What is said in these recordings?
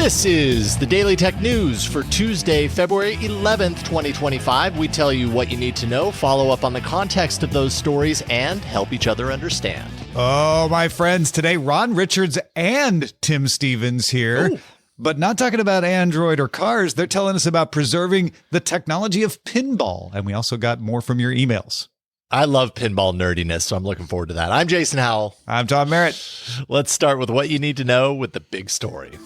This is the Daily Tech News for Tuesday, February 11th, 2025. We tell you what you need to know, follow up on the context of those stories, and help each other understand. Oh, my friends, today Ron Richards and Tim Stevens here. Ooh. But not talking about Android or cars. They're telling us about preserving the technology of pinball. And we also got more from your emails. I love pinball nerdiness, so I'm looking forward to that. I'm Jason Howell. I'm Tom Merritt. Let's start with what you need to know with the big story.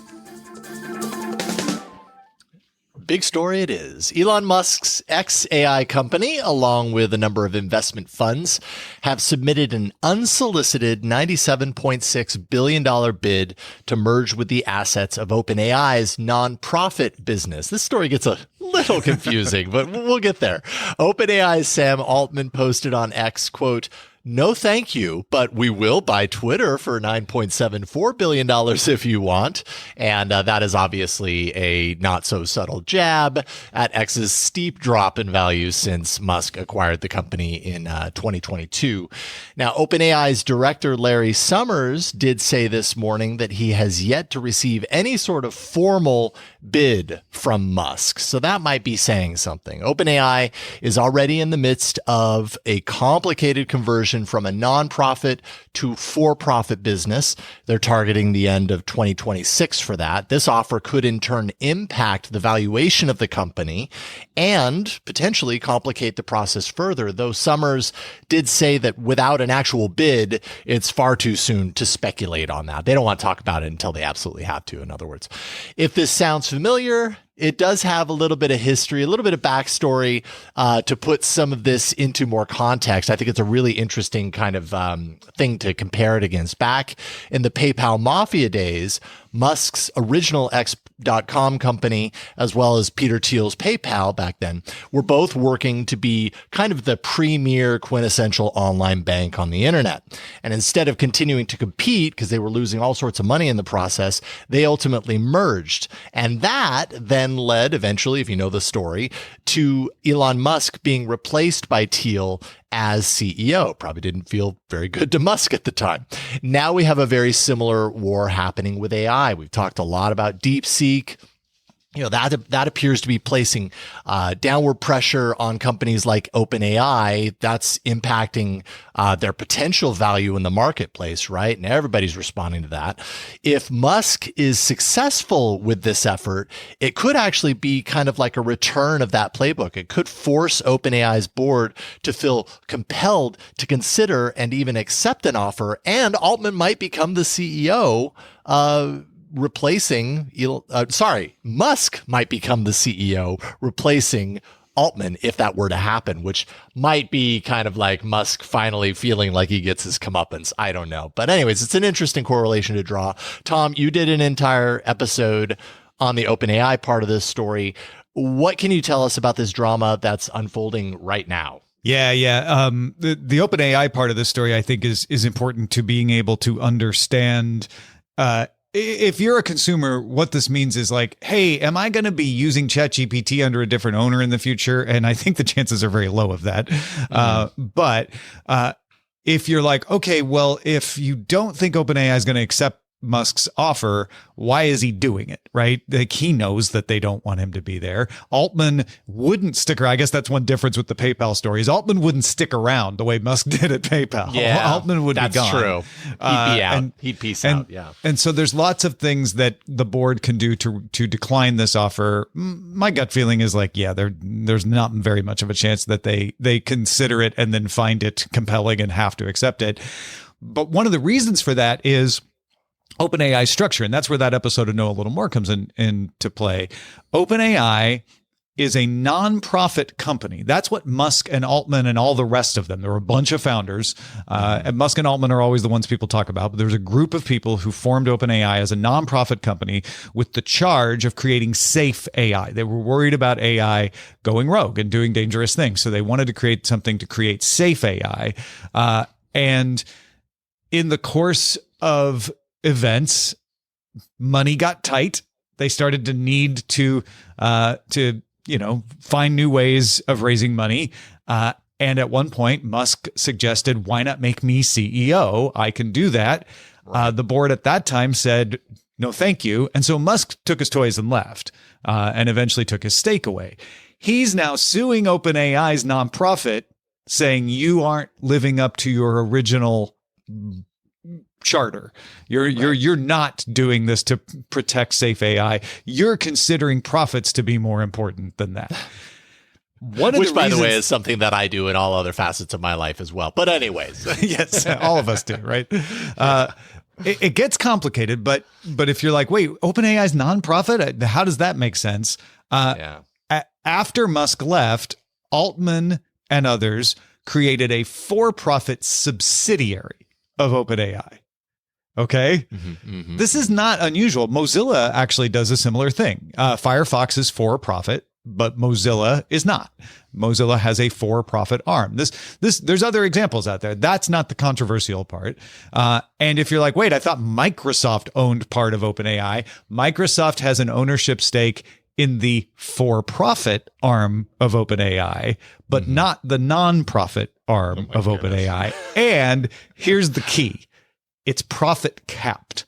Big story it is. Elon Musk's xAI company, along with a number of investment funds, have submitted an unsolicited $97.6 billion bid to merge with the assets of OpenAI's nonprofit business. This story gets a little confusing, but we'll get there. OpenAI's Sam Altman posted on X, quote, "No, thank you, but we will buy Twitter for $9.74 billion if you want." And that is obviously a not so subtle jab at X's steep drop in value since Musk acquired the company in 2022. Now, OpenAI's director, Larry Summers, did say this morning that he has yet to receive any sort of formal bid from Musk. So that might be saying something. OpenAI is already in the midst of a complicated conversion from a nonprofit to for-profit business. They're targeting the end of 2026 for that. This offer could in turn impact the valuation of the company and potentially complicate the process further, though Summers did say that without an actual bid, it's far too soon to speculate on that. They don't want to talk about it until they absolutely have to, in other words. If this sounds familiar, it does have a little bit of history, a little bit of backstory to put some of this into more context. I think it's a really interesting kind of thing to compare it against. Back in the PayPal Mafia days, Musk's original X.com company, as well as Peter Thiel's PayPal back then, were both working to be kind of the premier quintessential online bank on the internet. And instead of continuing to compete, because they were losing all sorts of money in the process, they ultimately merged. And that then led eventually, if you know the story, to Elon Musk being replaced by Thiel as CEO. Probably didn't feel very good to Musk at the time. Now we have a very similar war happening with AI. We've talked a lot about DeepSeek. You know, that appears to be placing downward pressure on companies like OpenAI. That's impacting their potential value in the marketplace, right? And everybody's responding to that. If Musk is successful with this effort, it could actually be kind of like a return of that playbook. It could force OpenAI's board to feel compelled to consider and even accept an offer, and Altman might become the CEO Musk might become the CEO, replacing Altman if that were to happen, which might be kind of like Musk finally feeling like he gets his comeuppance. I don't know. But anyways, it's an interesting correlation to draw. Tom, you did an entire episode on the OpenAI part of this story. What can you tell us about this drama that's unfolding right now? Yeah. The OpenAI part of this story, I think, is important to being able to understand if you're a consumer, what this means is like, hey, am I going to be using ChatGPT under a different owner in the future? And I think the chances are very low of that. But if you're like, okay, well, if you don't think OpenAI is going to accept Musk's offer, why is he doing it, right? Like, he knows that they don't want him to be there. Altman wouldn't stick around. I guess that's one difference with the PayPal story is Altman wouldn't stick around the way Musk did at PayPal. Yeah, Altman would be gone. That's true. He'd be out. He'd peace out. Yeah. And so there's lots of things that the board can do to decline this offer. My gut feeling is like, yeah, there's not very much of a chance that they consider it and then find it compelling and have to accept it. But one of the reasons for that is OpenAI structure. And that's where that episode of Know a Little More comes into play. OpenAI is a nonprofit company. That's what Musk and Altman and all the rest of them. There were a bunch of founders. And Musk and Altman are always the ones people talk about. But there's a group of people who formed OpenAI as a nonprofit company with the charge of creating safe AI. They were worried about AI going rogue and doing dangerous things. So they wanted to create something to create safe AI. And in the course of events, money got tight. They started to need to find new ways of raising money. And at one point, Musk suggested, why not make me CEO? I can do that. Right. The board at that time said, no, thank you. And so Musk took his toys and left, and eventually took his stake away. He's now suing OpenAI's nonprofit, saying you aren't living up to your original charter. You're not doing this to protect safe AI. You're considering profits to be more important than that. Which, by the way, is something that I do in all other facets of my life as well. But anyways. Yes, all of us do, right? It gets complicated, but if you're like, wait, OpenAI's nonprofit, how does that make sense? After Musk left, Altman and others created a for-profit subsidiary of OpenAI. Okay? This is not unusual. Mozilla actually does a similar thing. Firefox is for-profit, but Mozilla is not. Mozilla has a for-profit arm. There's other examples out there. That's not the controversial part. And if you're like, wait, I thought Microsoft owned part of OpenAI. Microsoft has an ownership stake in the for-profit arm of OpenAI, but not the non-profit arm of OpenAI. And here's the key. It's profit capped.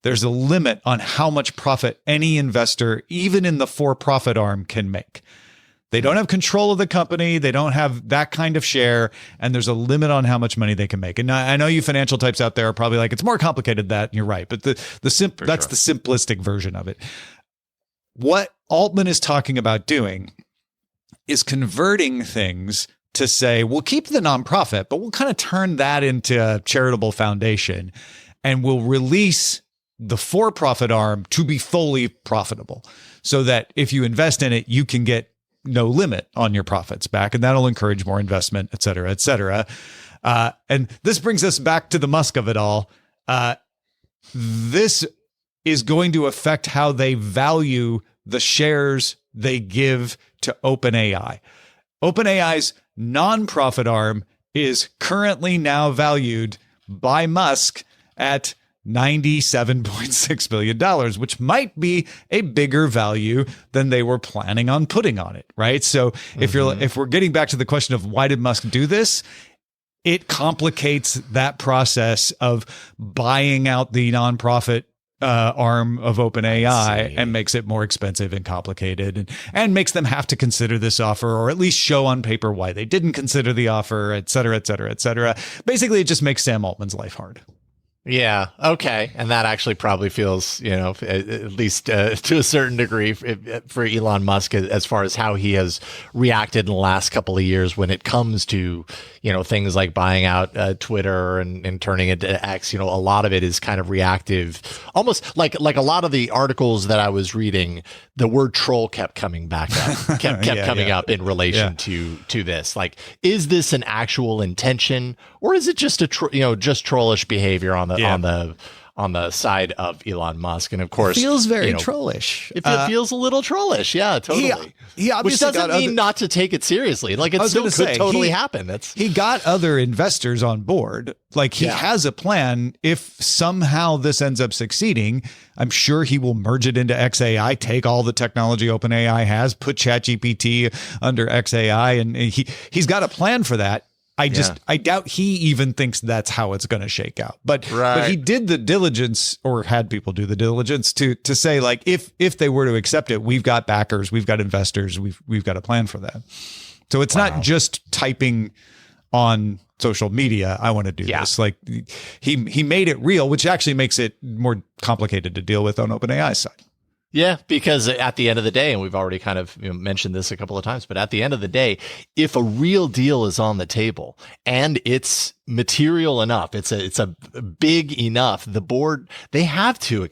There's a limit on how much profit any investor, even in the for-profit arm, can make. They don't have control of the company. They don't have that kind of share. And there's a limit on how much money they can make. And I know you financial types out there are probably like, it's more complicated than that. And you're right. But that's the simplistic version of it. What Altman is talking about doing is converting things to say, we'll keep the nonprofit, but we'll kind of turn that into a charitable foundation, and we'll release the for-profit arm to be fully profitable, so that if you invest in it, you can get no limit on your profits back, and that'll encourage more investment, et cetera, et cetera. And this brings us back to the Musk of it all. This is going to affect how they value the shares they give to OpenAI. OpenAI's nonprofit arm is currently now valued by Musk at $97.6 billion, which might be a bigger value than they were planning on putting on it, right? So if we're getting back to the question of why did Musk do this, it complicates that process of buying out the nonprofit arm of OpenAI and makes it more expensive and complicated, and makes them have to consider this offer, or at least show on paper why they didn't consider the offer, et cetera, et cetera, et cetera. Basically, it just makes Sam Altman's life hard. Yeah. Okay. And that actually probably feels, at least to a certain degree for Elon Musk, as far as how he has reacted in the last couple of years when it comes to, things like buying out Twitter and turning it to X. A lot of it is kind of reactive, almost like a lot of the articles that I was reading, the word troll kept coming back up, kept coming up in relation to this. Like, is this an actual intention, or is it just just trollish behavior on the side of Elon Musk? And of course, it feels very trollish. It feels a little trollish. Yeah, totally. He obviously, which doesn't mean not to take it seriously. Like, it still could totally happen. He got other investors on board. Like, he has a plan. If somehow this ends up succeeding, I'm sure he will merge it into XAI, take all the technology OpenAI has, put ChatGPT under XAI, and he's got a plan for that. I doubt he even thinks that's how it's going to shake out. But he did the diligence, or had people do the diligence to say, like, if they were to accept it, we've got backers, we've got investors, we've got a plan for that. So it's not just typing on social media, I want to do this. Like, he made it real, which actually makes it more complicated to deal with on OpenAI's side. Yeah, because at the end of the day, and we've already kind of mentioned this a couple of times, but at the end of the day, if a real deal is on the table and it's material enough, it's a big enough, the board, they have to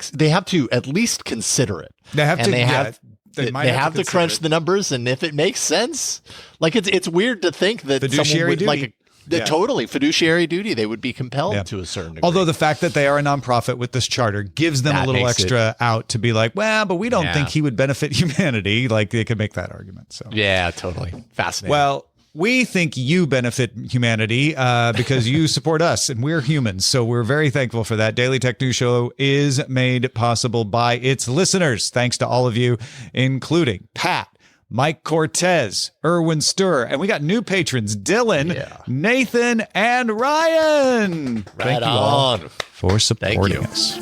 at least consider it. They have to crunch the numbers, and if it makes sense, like, it's weird to think that fiduciary someone would totally fiduciary duty. They would be compelled to a certain degree. Although the fact that they are a nonprofit with this charter gives them a little extra out to be like, well, but we don't think he would benefit humanity. Like, they could make that argument. So yeah, totally fascinating. Well, we think you benefit humanity because you support us, and we're humans. So we're very thankful for that. Daily Tech News Show is made possible by its listeners. Thanks to all of you, including Pat, Mike Cortez, Erwin Sturr, and we got new patrons, Dylan, Nathan, and Ryan. Thank you all for supporting us.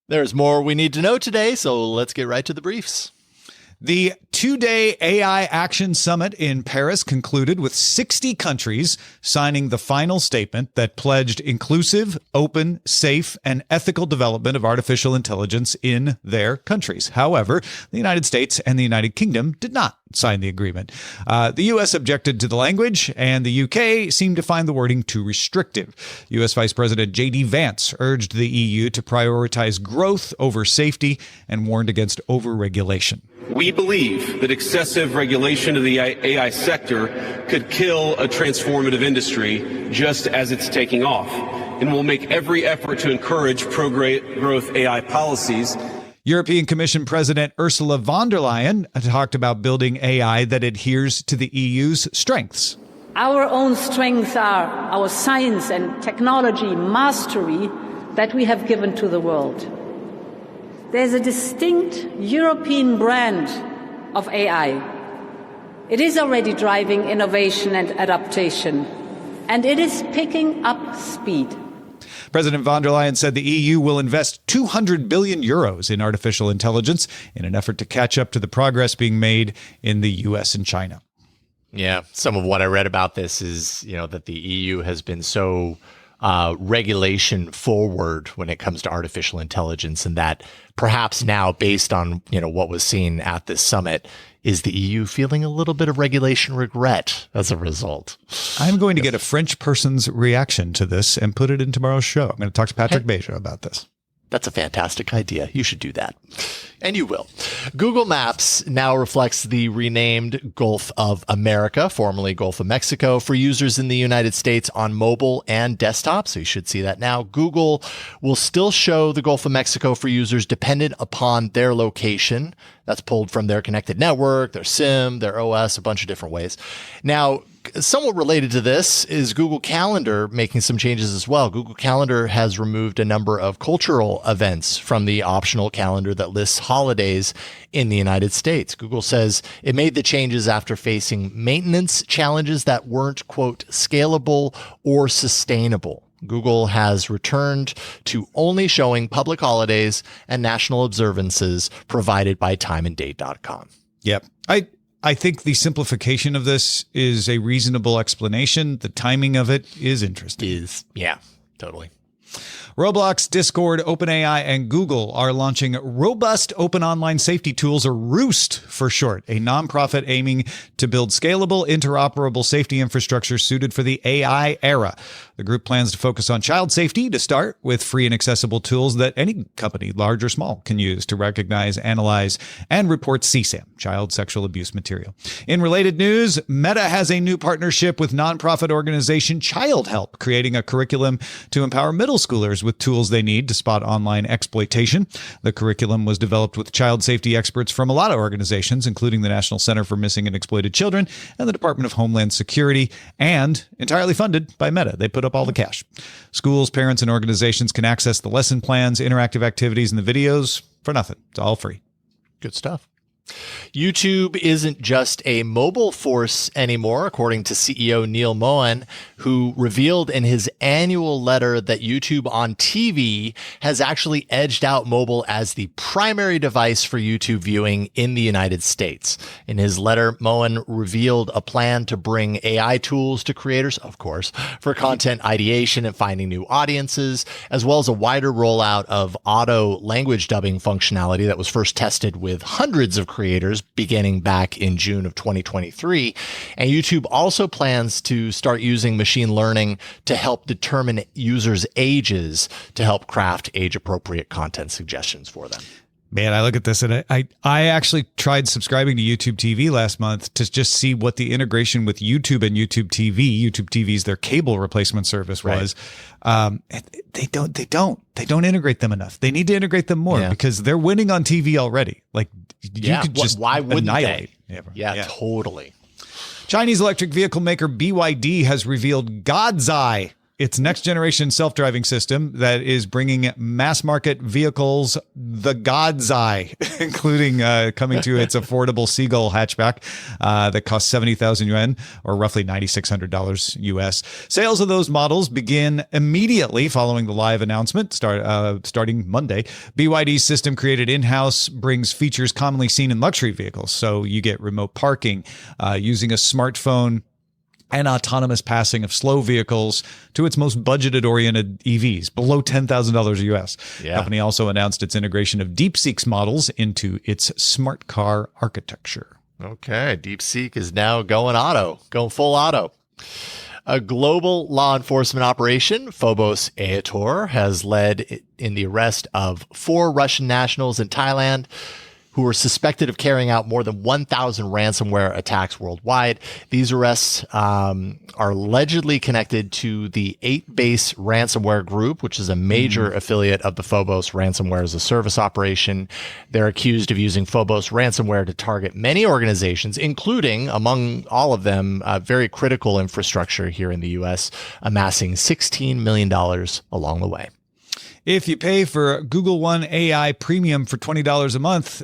There's more we need to know today, so let's get right to the briefs. The two-day AI Action Summit in Paris concluded with 60 countries signing the final statement that pledged inclusive, open, safe, and ethical development of artificial intelligence in their countries. However, the United States and the United Kingdom did not sign the agreement. The U.S. objected to the language, and the U.K. seemed to find the wording too restrictive. U.S. Vice President J.D. Vance urged the EU to prioritize growth over safety and warned against over-regulation. We believe that excessive regulation of the AI sector could kill a transformative industry just as it's taking off, and will make every effort to encourage pro-growth AI policies. European Commission President Ursula von der Leyen talked about building AI that adheres to the EU's strengths. Our own strengths are our science and technology mastery that we have given to the world. There's a distinct European brand of AI. It is already driving innovation and adaptation, and it is picking up speed. President von der Leyen said the EU will invest 200 billion euros in artificial intelligence in an effort to catch up to the progress being made in the US and China. Yeah, some of what I read about this is, that the EU has been so regulation forward when it comes to artificial intelligence, and that perhaps now, based on what was seen at this summit, is the EU feeling a little bit of regulation regret as a result. I'm going to get a French person's reaction to this and put it in tomorrow's show. I'm going to talk to Patrick Beja about this. That's a fantastic idea. You should do that. And you will. Google Maps now reflects the renamed Gulf of America, formerly Gulf of Mexico, for users in the United States on mobile and desktop. So you should see that now. Google will still show the Gulf of Mexico for users dependent upon their location. That's pulled from their connected network, their SIM, their OS, a bunch of different ways. Now, somewhat related to this is Google Calendar making some changes as well. Google Calendar has removed a number of cultural events from the optional calendar that lists holidays in the United States. Google says it made the changes after facing maintenance challenges that weren't, quote, scalable or sustainable. Google has returned to only showing public holidays and national observances provided by timeanddate.com. Yep. I think the simplification of this is a reasonable explanation. The timing of it is interesting. Yeah, totally. Roblox, Discord, OpenAI, and Google are launching Robust Open Online Safety Tools, or ROOST for short, a nonprofit aiming to build scalable, interoperable safety infrastructure suited for the AI era. The group plans to focus on child safety to start, with free and accessible tools that any company, large or small, can use to recognize, analyze, and report CSAM, child sexual abuse material. In related news, Meta has a new partnership with nonprofit organization Child Help, creating a curriculum to empower middle schoolers with tools they need to spot online exploitation. The curriculum was developed with child safety experts from a lot of organizations, including the National Center for Missing and Exploited Children and the Department of Homeland Security, and entirely funded by Meta. They put up all the cash. Schools, parents, and organizations can access the lesson plans, interactive activities, and the videos for nothing. It's all free. Good stuff. YouTube isn't just a mobile force anymore, according to CEO Neil Mohan, who revealed in his annual letter that YouTube on TV has actually edged out mobile as the primary device for YouTube viewing in the United States. In his letter, Mohan revealed a plan to bring AI tools to creators, of course, for content ideation and finding new audiences, as well as a wider rollout of auto language dubbing functionality that was first tested with hundreds of creators beginning back in June of 2023. And YouTube also plans to start using machine learning to help determine users' ages to help craft age-appropriate content suggestions for them. Man, I look at this and I actually tried subscribing to YouTube TV last month to just see what the integration with YouTube and YouTube TV, YouTube TV's their cable replacement service was. Right. They don't integrate them enough. They need to integrate them more because they're winning on TV already. Like you could just why wouldn't annihilate. Yeah, totally. Chinese electric vehicle maker BYD has revealed God's Eye its next generation self-driving system that is bringing mass market vehicles the God's eye, including coming to its affordable Seagull hatchback that costs 70,000 yuan or roughly $9,600 US. Sales of those models begin immediately following the live announcement, starting Monday. BYD's system created in-house brings features commonly seen in luxury vehicles. So you get remote parking, using a smartphone, and autonomous passing of slow vehicles to its most budgeted-oriented EVs, below $10,000 US. The company also announced its integration of DeepSeek's models into its smart car architecture. Okay, DeepSeek is now going full auto. A global law enforcement operation, Phobos Aetor, has led in the arrest of 4 Russian nationals in Thailand who were suspected of carrying out more than 1,000 ransomware attacks worldwide. These arrests are allegedly connected to the 8base ransomware group, which is a major affiliate of the Phobos ransomware as a service operation. They're accused of using Phobos ransomware to target many organizations, including, among all of them, very critical infrastructure here in the U.S., amassing $16 million along the way. If you pay for Google One AI Premium for $20 a month,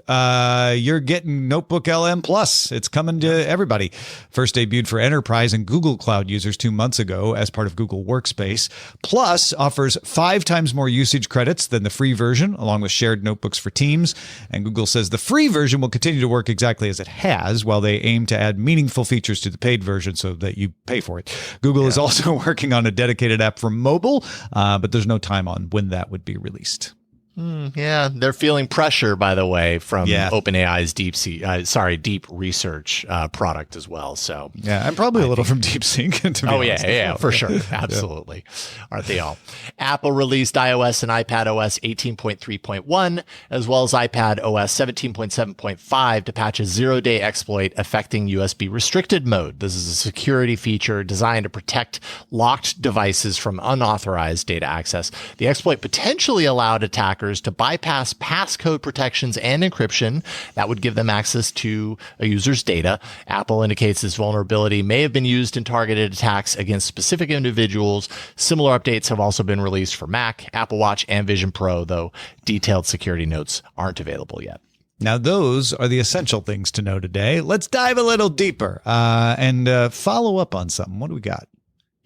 you're getting NotebookLM Plus. It's coming to everybody. First debuted for enterprise and Google Cloud users 2 months ago as part of Google Workspace. Plus offers 5 times more usage credits than the free version, along with shared notebooks for teams. And Google says the free version will continue to work exactly as it has, while they aim to add meaningful features to the paid version so that you pay for it. Google is also working on a dedicated app for mobile, but there's no time on when that would be released. Yeah, they're feeling pressure, by the way, from OpenAI's deep research product as well. So and probably a little from DeepSeek. To be honest. For sure, absolutely. Aren't they all? Apple released iOS and iPad OS 18.3.1, as well as iPad OS 17.7.5 to patch a 0-day exploit affecting USB restricted mode. This is a security feature designed to protect locked devices from unauthorized data access. The exploit potentially allowed attackers to bypass passcode protections and encryption that would give them access to a user's data. Apple indicates this vulnerability may have been used in targeted attacks against specific individuals. Similar updates have also been released for Mac, Apple Watch, and Vision Pro, though detailed security notes aren't available yet. Now, those are the essential things to know today. Let's dive a little deeper and follow up on something. What do we got?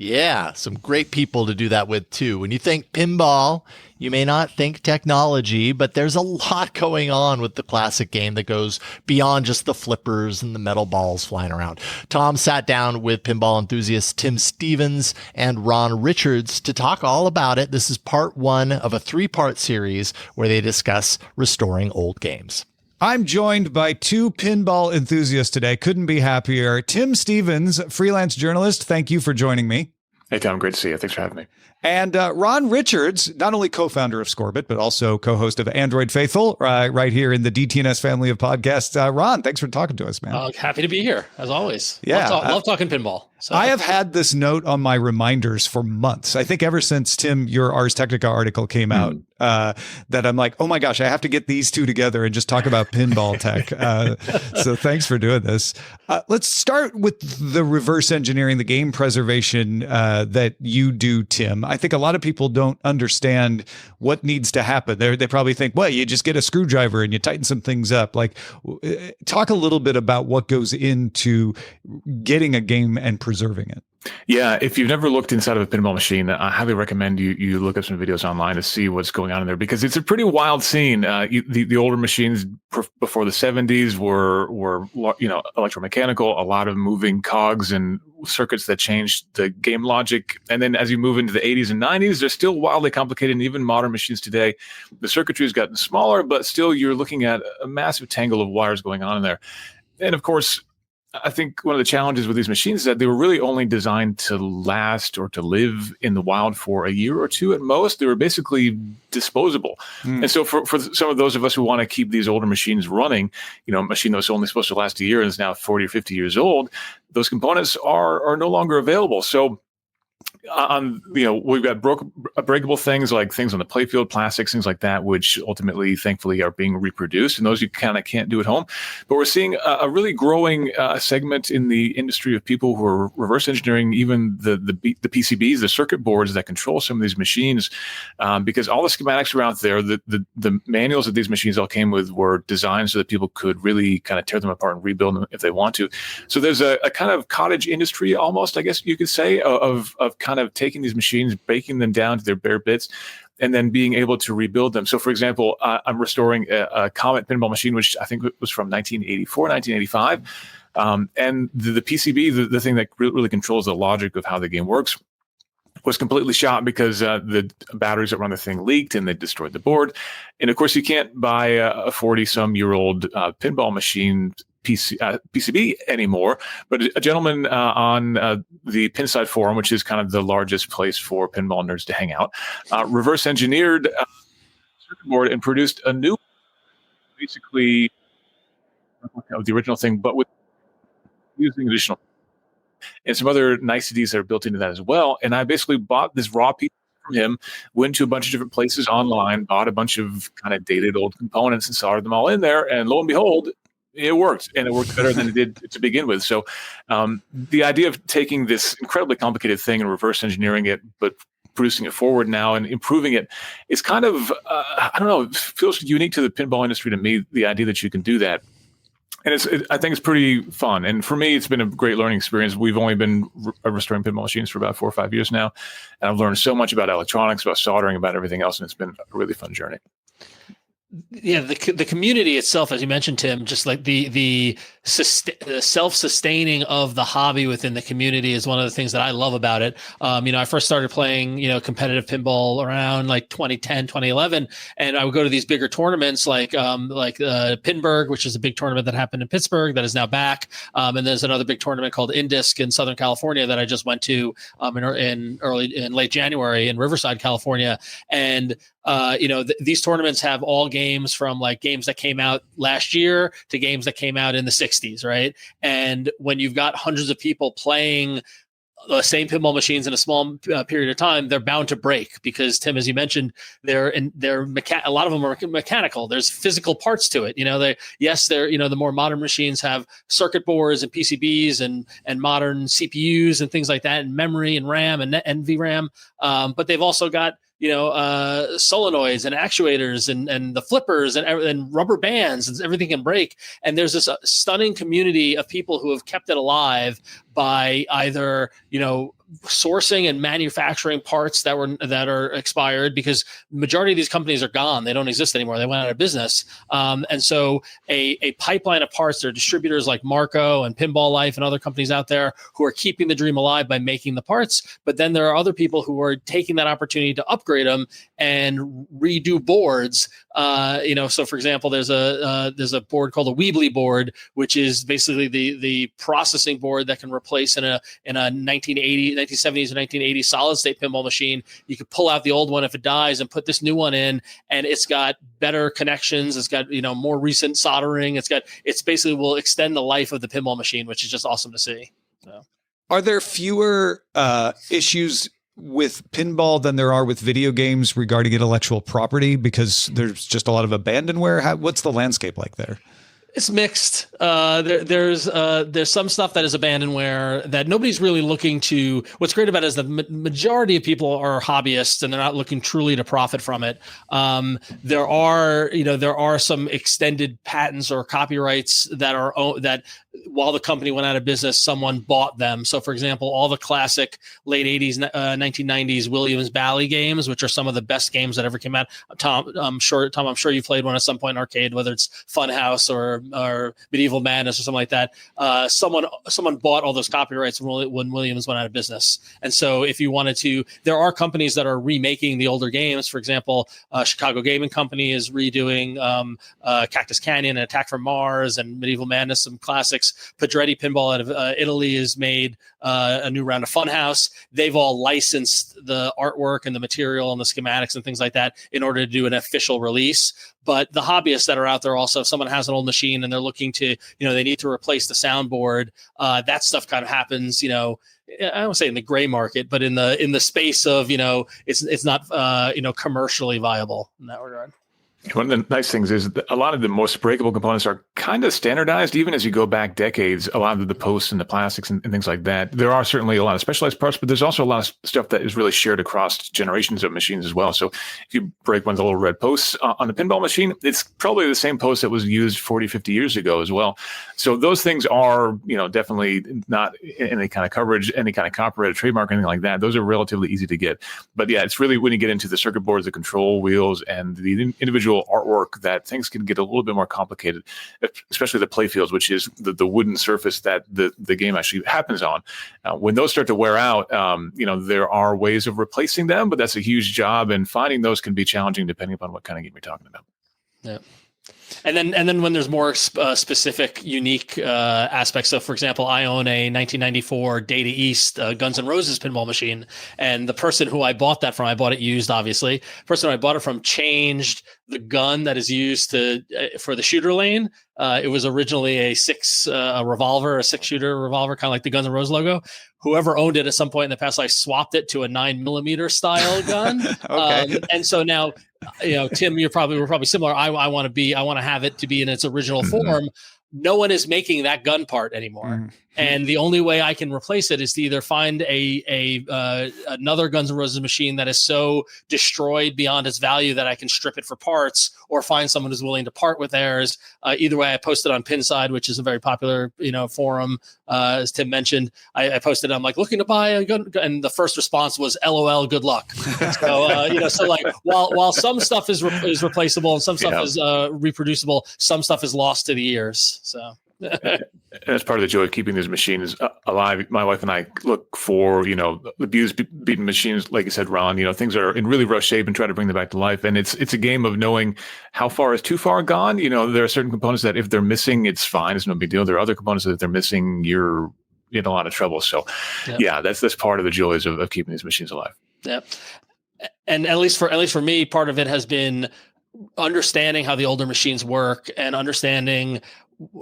Yeah, some great people to do that with, too. When you think pinball, you may not think technology, but there's a lot going on with the classic game that goes beyond just the flippers and the metal balls flying around. Tom sat down with pinball enthusiasts Tim Stevens and Ron Richards to talk all about it. This is part 1 of a 3-part series where they discuss restoring old games. I'm joined by 2 pinball enthusiasts today. Couldn't be happier. Tim Stevens, freelance journalist. Thank you for joining me. Hey, Tom. Great to see you. Thanks for having me. And Ron Richards, not only co-founder of Scorbit, but also co-host of Android Faithful, right here in the DTNS family of podcasts. Ron, thanks for talking to us, man. Happy to be here, as always. Yeah, love talking pinball. So. I have had this note on my reminders for months. I think ever since, Tim, your Ars Technica article came out, that I'm like, oh my gosh, I have to get these 2 together and just talk about pinball tech. So thanks for doing this. Let's start with the reverse engineering, the game preservation that you do, Tim. I think a lot of people don't understand what needs to happen. They probably think, well, you just get a screwdriver and you tighten some things up. Like, talk a little bit about what goes into getting a game and preserving it. Yeah, if you've never looked inside of a pinball machine, I highly recommend you look up some videos online to see what's going on in there, because it's a pretty wild scene. The older machines before the 70s were electromechanical, a lot of moving cogs and circuits that changed the game logic. And then as you move into the 80s and 90s, they're still wildly complicated. And even modern machines today, the circuitry has gotten smaller, but still you're looking at a massive tangle of wires going on in there. And of course, I think one of the challenges with these machines is that they were really only designed to last or to live in the wild for a year or 2 at most. They were basically disposable. And so for some of those of us who want to keep these older machines running, a machine that was only supposed to last a year and is now 40 or 50 years old, those components are no longer available. So we've got breakable things like things on the playfield, plastics, things like that, which ultimately, thankfully, are being reproduced, and those you kind of can't do at home. But we're seeing a really growing segment in the industry of people who are reverse engineering even the PCBs, the circuit boards that control some of these machines, because all the schematics are out there. The manuals that these machines all came with were designed so that people could really kind of tear them apart and rebuild them if they want to. So there's a kind of cottage industry, almost, I guess you could say, of kind of taking these machines, breaking them down to their bare bits, and then being able to rebuild them. So, for example, I'm restoring a Comet pinball machine, which I think was from 1984, 1985. And the PCB, the thing that really controls the logic of how the game works, was completely shot because the batteries that run the thing leaked and they destroyed the board. And, of course, you can't buy a 40-some-year-old pinball machine PCB anymore, but a gentleman on the Pinside Forum, which is kind of the largest place for pinball nerds to hang out, reverse engineered circuit board and produced a new, basically of the original thing, but with using additional and some other niceties that are built into that as well. And I basically bought this raw piece from him, went to a bunch of different places online, bought a bunch of kind of dated old components and soldered them all in there, and lo and behold, it worked, and it worked better than it did to begin with. So the idea of taking this incredibly complicated thing and reverse engineering it, but producing it forward now and improving it is kind of, I don't know, it feels unique to the pinball industry to me, the idea that you can do that. And I think it's pretty fun. And for me, it's been a great learning experience. We've only been restoring pinball machines for about 4 or 5 years now. And I've learned so much about electronics, about soldering, about everything else. And it's been a really fun journey. Yeah, the community itself, as you mentioned, Tim, just like the self-sustaining of the hobby within the community is one of the things that I love about it. I first started playing, competitive pinball around like 2010, 2011, and I would go to these bigger tournaments like Pinburg, which is a big tournament that happened in Pittsburgh that is now back. And there's another big tournament called Indisc in Southern California that I just went to in late January in Riverside, California. And these tournaments have all games from like games that came out last year to games that came out in the 60s, right? And when you've got hundreds of people playing the same pinball machines in a small period of time, they're bound to break because, Tim, as you mentioned, a lot of them are mechanical. There's physical parts to it. The more modern machines have circuit boards and PCBs and modern CPUs and things like that, and memory and RAM and VRAM. But they've also got solenoids and actuators and the flippers and rubber bands, and everything can break. And there's this stunning community of people who have kept it alive by either, sourcing and manufacturing parts that are expired, because the majority of these companies are gone. They don't exist anymore. They went out of business. And so a pipeline of parts, there are distributors like Marco and Pinball Life and other companies out there who are keeping the dream alive by making the parts. But then there are other people who are taking that opportunity to upgrade them and redo boards. So for example, there's a board called a Weebly board, which is basically the processing board that can replace in a 1970s or 1980s solid state pinball machine. You could pull out the old one if it dies and put this new one in, and it's got better connections. It's got more recent soldering. It's basically will extend the life of the pinball machine, which is just awesome to see. So, are there fewer issues with pinball than there are with video games regarding intellectual property because there's just a lot of abandonware? What's the landscape like there? It's mixed. There's some stuff that is abandonware that nobody's really looking to. What's great about it is the majority of people are hobbyists and they're not looking truly to profit from it. There are some extended patents or copyrights that while the company went out of business, someone bought them. So, for example, all the classic late 80s, 1990s Williams Bally games, which are some of the best games that ever came out. Tom, I'm sure you played one at some point in arcade, whether it's Funhouse or Medieval Madness or something like that. Someone bought all those copyrights when Williams went out of business. And so if you wanted to, there are companies that are remaking the older games. For example, Chicago Gaming Company is redoing Cactus Canyon and Attack from Mars and Medieval Madness, some classics. Pedretti Pinball out of Italy has made a new round of Funhouse. They've all licensed the artwork and the material and the schematics and things like that in order to do an official release. But the hobbyists that are out there also, if someone has an old machine and they're looking to, they need to replace the soundboard, that stuff kind of happens, I don't say in the gray market, but in the space of, it's not, commercially viable in that regard. One of the nice things is that a lot of the most breakable components are kind of standardized, even as you go back decades. A lot of the posts and the plastics and things like that. There are certainly a lot of specialized parts, but there's also a lot of stuff that is really shared across generations of machines as well. So if you break one of the little red posts on the pinball machine, it's probably the same post that was used 40, 50 years ago as well. So those things are, definitely not any kind of coverage, any kind of copyright or trademark, anything like that. Those are relatively easy to get. But yeah, it's really when you get into the circuit boards, the control wheels, and the individual artwork that things can get a little bit more complicated, especially the playfields, which is the wooden surface that the game actually happens on. When those start to wear out, there are ways of replacing them, but that's a huge job, and finding those can be challenging depending upon what kind of game you're talking about. Yeah. And then when there's more specific, unique aspects. So, for example, I own a 1994 Data East Guns N' Roses pinball machine, and the person who I bought that from, I bought it used, obviously. The person who I bought it from changed the gun that is used for the shooter lane. It was originally a six-shooter revolver, kind of like the Guns N' Roses logo. Whoever owned it at some point in the past, I swapped it to a 9mm style gun. Okay. And so now, Tim, we're probably similar. I want to have it to be in its original form. No one is making that gun part anymore. And the only way I can replace it is to either find another Guns N' Roses machine that is so destroyed beyond its value that I can strip it for parts, or find someone who's willing to part with theirs. Either way, I posted on Pinside, which is a very popular, forum, as Tim mentioned. I posted, I'm like, looking to buy a gun, and the first response was, LOL, good luck. So, so like while some stuff is replaceable and some stuff is reproducible, some stuff is lost to the years. So. And that's part of the joy of keeping these machines alive. My wife and I look for, abused, beaten machines, like you said, Ron, things that are in really rough shape, and try to bring them back to life. And it's a game of knowing how far is too far gone. There are certain components that if they're missing, it's fine. It's no big deal. There are other components that if they're missing, you're in a lot of trouble. So that's part of the joys of keeping these machines alive. Yep. And at least for me, part of it has been understanding how the older machines work and understanding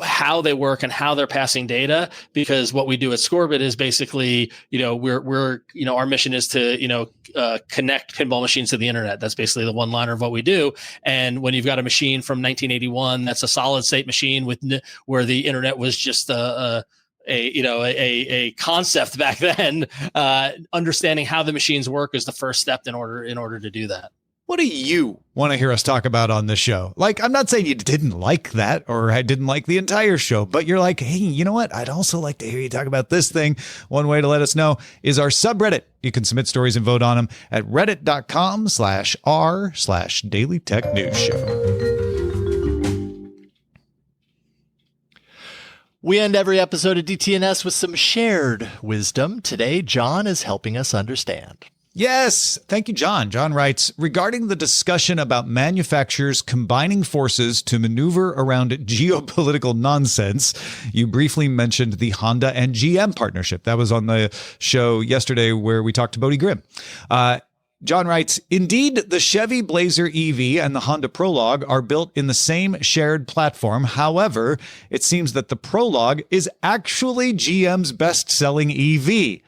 how they work and how they're passing data, because what we do at Scorbit is basically, we're our mission is to, connect pinball machines to the internet. That's basically the one liner of what we do. And when you've got a machine from 1981, that's a solid state machine where the internet was just a concept back then, understanding how the machines work is the first step in order to do that. What do you want to hear us talk about on this show? Like, I'm not saying you didn't like that or I didn't like the entire show, but you're like, hey, you know what? I'd also like to hear you talk about this thing. One way to let us know is our subreddit. You can submit stories and vote on them at reddit.com/r/Daily Tech News Show. We end every episode of DTNS with some shared wisdom. Today, John is helping us understand. Yes. Thank you, John. John writes, regarding the discussion about manufacturers combining forces to maneuver around geopolitical nonsense, you briefly mentioned the Honda and GM partnership. That was on the show yesterday where we talked to Bodie Grimm. John writes, indeed, the Chevy Blazer EV and the Honda Prologue are built in the same shared platform. However, it seems that the Prologue is actually GM's best-selling EV.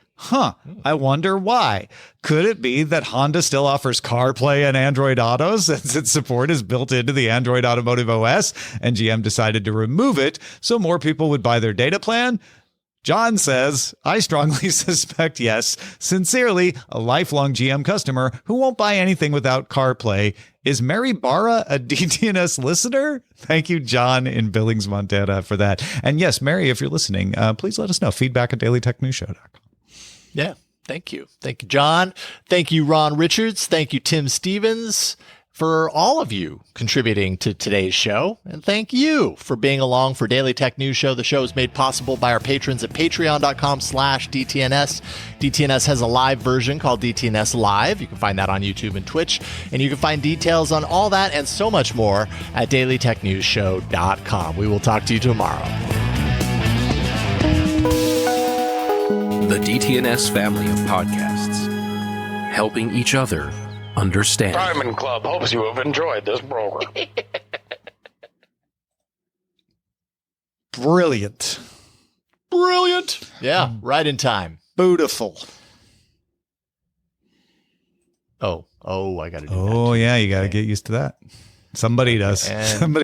I wonder why. Could it be that Honda still offers CarPlay and Android Auto since its support is built into the Android Automotive OS and GM decided to remove it so more people would buy their data plan? John says, I strongly suspect yes. Sincerely, a lifelong GM customer who won't buy anything without CarPlay. Is Mary Barra a DTNS listener? Thank you, John in Billings, Montana, for that. And yes, Mary, if you're listening, please let us know. Feedback@dailytechnewsshow.com. Yeah. Thank you. Thank you, John. Thank you, Ron Richards. Thank you, Tim Stevens, for all of you contributing to today's show. And thank you for being along for Daily Tech News Show. The show is made possible by our patrons at patreon.com/DTNS. DTNS has a live version called DTNS Live. You can find that on YouTube and Twitch. And you can find details on all that and so much more at dailytechnewsshow.com. We will talk to you tomorrow. The DTNS family of podcasts, helping each other understand. Diamond Club hopes you have enjoyed this program. Brilliant. Yeah, right in time. Beautiful. Oh, I got to do that. Oh, yeah. You got to get used to that. Somebody does. And Somebody